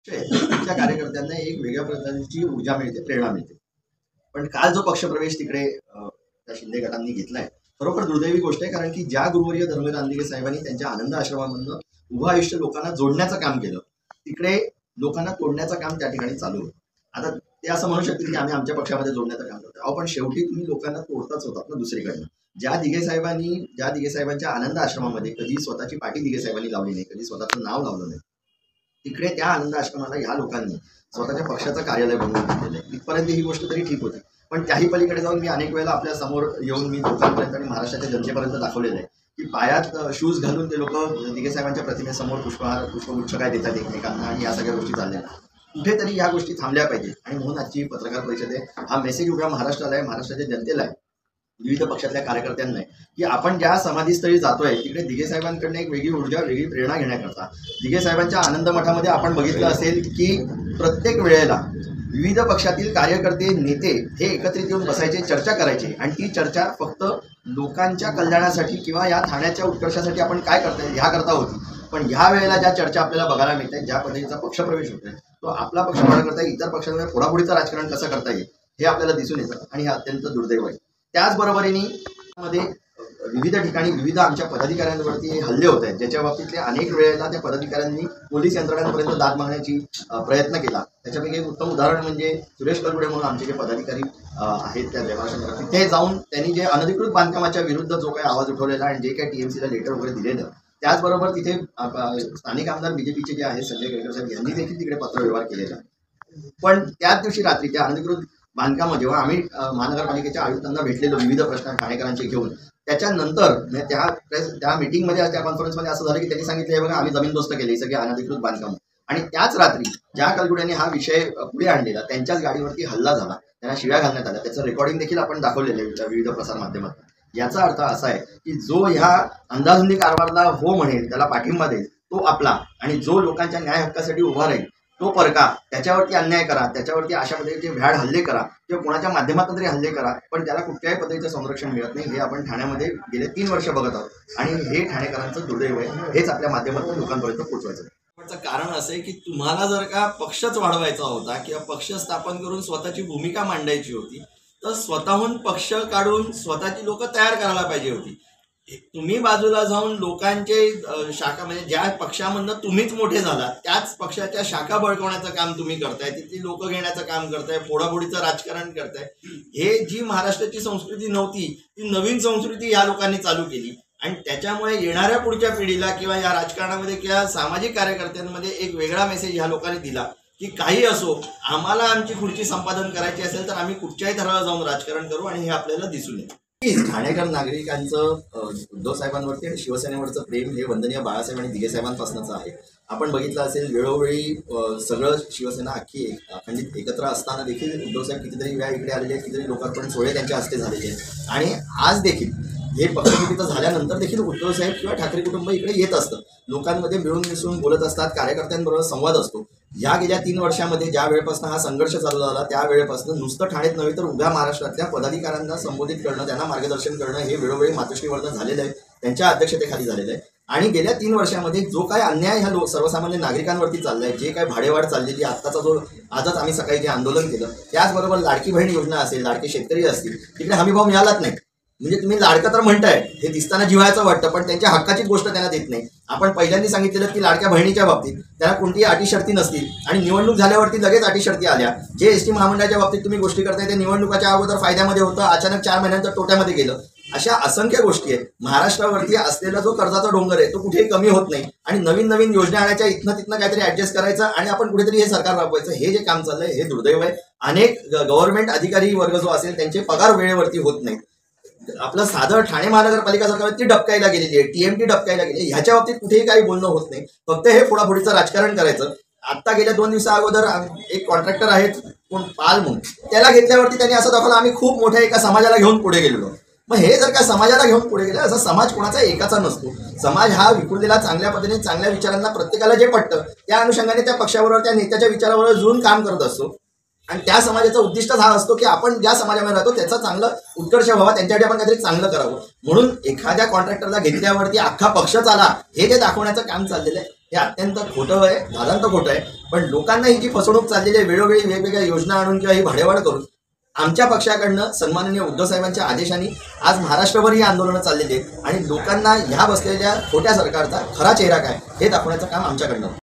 त्या कार्यकर्त्यांना एक वेगळ्या प्रकारची ऊर्जा मिळते, प्रेरणा मिळते. पण काल जो पक्षप्रवेश तिकडे त्या शिंदे गटांनी घेतलाय, खरोखर दुर्दैवी गोष्ट आहे. कारण की ज्या गुरुवर्य धर्मवीर रानदिगे साहेबांनी त्यांच्या आनंद आश्रमामधनं उभं आयुष्य लोकांना जोडण्याचं काम केलं, तिकडे लोकांना तोडण्याचं काम त्या ठिकाणी चालू होतं. आता ते असं म्हणू शकतील की आम्ही आमच्या पक्षामध्ये जोडण्याचं काम करतो. अहो, पण शेवटी तुम्ही लोकांना तोडताच होतात ना दुसरीकडनं. ज्या दिघे साहेबांच्या आनंद आश्रमामध्ये कधी स्वतःची पाठी दिघे साहेबांनी लावली नाही, कधी स्वतःचं नाव लावलं नाही, तिकडे त्या आनंद आश्रमाला ह्या लोकांनी स्वतःच्या पक्षाचं कार्यालय बनवून घेतलेलं आहे. इथपर्यंत ही गोष्ट तरी ठीक होती. पण त्याही पलीकडे जाऊन मी अनेक वेळेला आपल्या समोर येऊन मी लोकांपर्यंत आणि महाराष्ट्राच्या जनतेपर्यंत दाखवलेलं आहे की पायात शूज घालून ते लोक दिघे साहेबांच्या प्रतिमेसमोर पुष्पगुच्छ काय देतात एकमेकांना, आणि या सगळ्या गोष्टी चालल्या. कुठेतरी ह्या गोष्टी थांबल्या पाहिजे. आणि म्हणून आजची पत्रकार परिषद आहे, हा मेसेज उभ्या महाराष्ट्राला आहे, महाराष्ट्राच्या जनतेला आहे, विविध पक्षातल्या कार्यकर्त्यांना आहे की आपण ज्या समाधीस्थळी जातोय तिकडे दिघे साहेबांकडनं एक वेगळी ऊर्जा, वेगळी प्रेरणा घेण्याकरता दिघे साहेबांच्या आनंद मठामध्ये आपण बघितलं असेल की प्रत्येक वेळेला विविध पक्षातील कार्यकर्ते, नेते हे एकत्रित येऊन बसायचे, चर्चा करायचे. आणि ती चर्चा फक्त लोकांच्या कल्याणासाठी किंवा या ठाण्याच्या उत्कर्षासाठी आपण काय करता येईल ह्याकरता होती. पण ह्या वेळेला ज्या चर्चा आपल्याला बघायला मिळत आहेत, ज्या पद्धतीचा पक्षप्रवेश होतोय, तो आपला पक्ष बळा करता येईल, इतर पक्षांमध्ये फोडाफोडीचं राजकारण कसं करता येईल हे आपल्याला दिसून येतं. आणि हे अत्यंत दुर्दैव आहे. त्याचबरोबरीने मध्ये विविध ठिकाणी विविध आमच्या पदाधिकाऱ्यांवरती हल्ले होत आहेत, ज्याच्या बाबतीतले अनेक वेळेला त्या पदाधिकाऱ्यांनी पोलीस यंत्रणांपर्यंत दाद मागण्याची प्रयत्न केला. त्याच्यापैकी एक उत्तम उदाहरण म्हणजे सुरेश कलगुडे म्हणून आमचे जे पदाधिकारी आहेत त्या देवाशंकर, तिथे जाऊन त्यांनी जे अनधिकृत बांधकामाच्या विरुद्ध जो काही आवाज उठवलेला आणि जे काही टीएमसीला लेटर वगैरे दिलेलं, त्याचबरोबर तिथे स्थानिक आमदार बीजेपीचे जे आहेत संजय केळकर साहेब यांनी देखील तिकडे पत्रव्यवहार केलेला. पण त्याच दिवशी रात्री त्या अनधिकृत बांधकाम जेव्हा आम्ही महानगरपालिकेच्या आयुक्तांना भेटलेलो विविध प्रश्न ठाणेकरांचे घेऊन, त्याच्यानंतर त्या मीटिंगमध्ये, त्या कॉन्फरन्समध्ये असं झालं की त्यांनी सांगितलं हे बघा आम्ही जमीनदोस्त केली सगळी अनधिकृत बांधकाम. आणि त्याच रात्री ज्या कलगुड्यांनी हा विषय पुढे आणलेला त्यांच्याच गाडीवरती हल्ला झाला, त्यांना शिव्या घालण्यात आल्या. त्याचं रेकॉर्डिंग देखील आपण दाखवलेलं आहे विविध प्रसारमाध्यमात. याचा अर्थ असा आहे की जो ह्या अंदाधुंदी कारभाराला हो म्हणेल, त्याला पाठिंबा देईल, तो आपला. आणि जो लोकांच्या न्याय हक्कासाठी उभा राहील तो परका. त्याच्यावरती अन्याय करा, त्याच्यावरती अशा पद्धतीचे भ्याड हल्ले करा किंवा कोणाच्या माध्यमातून तरी हल्ले करा, पण त्याला कुठल्याही पद्धतीचं संरक्षण मिळत नाही. हे आपण ठाण्यामध्ये गेले 3 वर्ष बघत आहोत. आणि हे ठाणेकरांचं दुर्दैव आहे. हेच आपल्या माध्यमातून लोकांपर्यंत पोहोचवायचं. कारण असं आहे की तुम्हाला जर का पक्षच वाढवायचा होता किंवा पक्ष स्थापन करून स्वतःची भूमिका मांडायची होती, तर स्वतःहून पक्ष काढून स्वतःची लोक तयार करायला पाहिजे होती. तुम्ही बाजूला जाऊन लोकांचे शाखा, म्हणजे ज्या पक्षामधनं तुम्हीच मोठे झालात त्याच पक्षाच्या शाखा बळकवण्याचं काम तुम्ही करताय, तिथली लोक घेण्याचं काम करताय, फोडाफोडीचं राजकारण करताय. हे जी महाराष्ट्राची संस्कृती नव्हती, ती नवीन संस्कृती या लोकांनी चालू केली. आणि त्याच्यामुळे येणाऱ्या पुढच्या पिढीला किंवा या राजकारणामध्ये किंवा सामाजिक कार्यकर्त्यांमध्ये एक वेगळा मेसेज ह्या लोकांनी दिला की काही असो, आम्हाला आमची खुर्ची संपादन करायची असेल तर आम्ही कुठच्याही थराला जाऊन राजकारण करू. आणि हे आपल्याला दिसून येतं. ठाणेकर नागरिकांचं उद्धव साहेबांवरती आणि शिवसेनेवरचं प्रेम हे वंदनीय बाळासाहेब आणि दिघे साहेबांपासूनच आहे. आपण बघितलं असेल वेळोवेळी सगळं शिवसेना अख्खी अखंडित एकत्र असताना देखील उद्धव साहेब कितीतरी वेळा इकडे आलेले आहेत, कितीतरी लोकार्पण सोहळे त्यांच्या हस्ते झालेले आहेत. आणि आज देखील हे पक्षफुटीचं झाल्यानंतर देखील उद्धव साहेब किंवा ठाकरे कुटुंब इकडे येत असतं, लोकांमध्ये मिळून मिसळून बोलत असतात, कार्यकर्त्यांबरोबर संवाद असतो. या गेल्या 3 वर्षामध्ये ज्या वेळेपासून हा संघर्ष चालू झाला त्या वेळेपासून नुसतं ठाणेत नव्हे तर उभ्या महाराष्ट्रातल्या पदाधिकाऱ्यांना संबोधित करणं, त्यांना मार्गदर्शन करणं हे वेळोवेळी मातोश्रीवर्धन झालेलं आहे, त्यांच्या अध्यक्षतेखाली झालेलं आहे. आणि गेल्या 3 वर्षामध्ये जो काय अन्याय ह्या सर्वसामान्य नागरिकांवरती चाललाय, जे काय भाडेवाढ चाललेली, आत्ताचा जो आजच आम्ही सकाळी जे आंदोलन केलं, त्याचबरोबर लाडकी बहीण योजना असेल, लाडके शेतकरी असतील, तिकडे हमीभाव मिळालाच नाही. म्हणजे तुम्ही लाडका तर म्हणताय, हे दिसताना जिव्हाळ्याचं वाटतं, पण त्यांच्या हक्काचीच गोष्ट त्यांना देत नाही. आपण पहिल्यांदा सांगितलेलं की लाडक्या बहिणीच्या बाबतीत त्याला कोणतीही अटी शर्ती नसतील, आणि निवडणूक झाल्यावरती लगेच अटी शर्ती आल्या. जे एसटी महामंडळाच्या बाबतीत तुम्ही गोष्टी करताय ते निवडणुकाच्या अगोदर फायद्यामध्ये होतं, अचानक 4 महिन्यानंतर तोट्यामध्ये गेलं. अशा असंख्य गोष्टी आहेत. महाराष्ट्रावरती असलेला जो कर्जाचा डोंगर आहे तो कुठेही कमी होत नाही. आणि नवीन नवीन योजना आणायच्या, इथनं तिथनं काहीतरी ऍडजस्ट करायचं आणि आपण कुठेतरी हे सरकार राबवायचं. हे जे काम चाललंय हे दुर्दैव आहे. अनेक गव्हर्नमेंट अधिकारी वर्ग जो असेल त्यांचे पगार वेळेवरती होत नाही. आपलं साधं ठाणे महानगरपालिका सरकार ती डबकायला गेलेली आहे, टीएमटी डबकायला गेली, ह्याच्या बाबतीत कुठेही काही बोलणं होत नाही. फक्त हे फोडाफोडीचं राजकारण करायचं. आता गेल्या 2 दिवसा अगोदर एक कॉन्ट्रॅक्टर आहेत कोण पाल म्हणून, त्याला घेतल्यावरती त्यांनी असं दाखवलं आम्ही खूप मोठ्या एका समाजाला घेऊन पुढे गेलेलो. मग हे जर का समाजाला घेऊन पुढे गेलं, असा समाज कोणाचा एकाचा नसतो. समाज हा विखुरलेला चांगल्या पद्धतीने चांगल्या विचारांना प्रत्येकाला जे पटतं त्या अनुषंगाने त्या पक्षाबरोबर त्या नेत्याच्या विचाराबरोबर जुळून काम करत असतो. आणि त्या समाजाचा उद्दिष्टच हा असतो की आपण ज्या समाजामध्ये राहतो त्याचा चांगलं उत्कर्ष व्हावा, त्यांच्यासाठी आपण काहीतरी चांगलं करावं. म्हणून एखाद्या कॉन्ट्रॅक्टरला घेतल्यावरती अख्खा पक्ष चाला हे जे दाखवण्याचं काम चाललेलं आहे हे अत्यंत खोटं आहे, दादांत खोटं आहे. पण लोकांना ही जी फसवणूक चाललेली आहे, वेळोवेळी वेगवेगळ्या योजना आणून किंवा ही भाडेवाढ करून, आमच्या पक्षाकडनं सन्माननीय उद्धव साहेबांच्या आदेशाने आज महाराष्ट्रभर ही आंदोलनं चाललेली आहेत आणि लोकांना ह्या बसलेल्या खोट्या सरकारचा खरा चेहरा काय हे दाखवण्याचं काम आमच्याकडनं.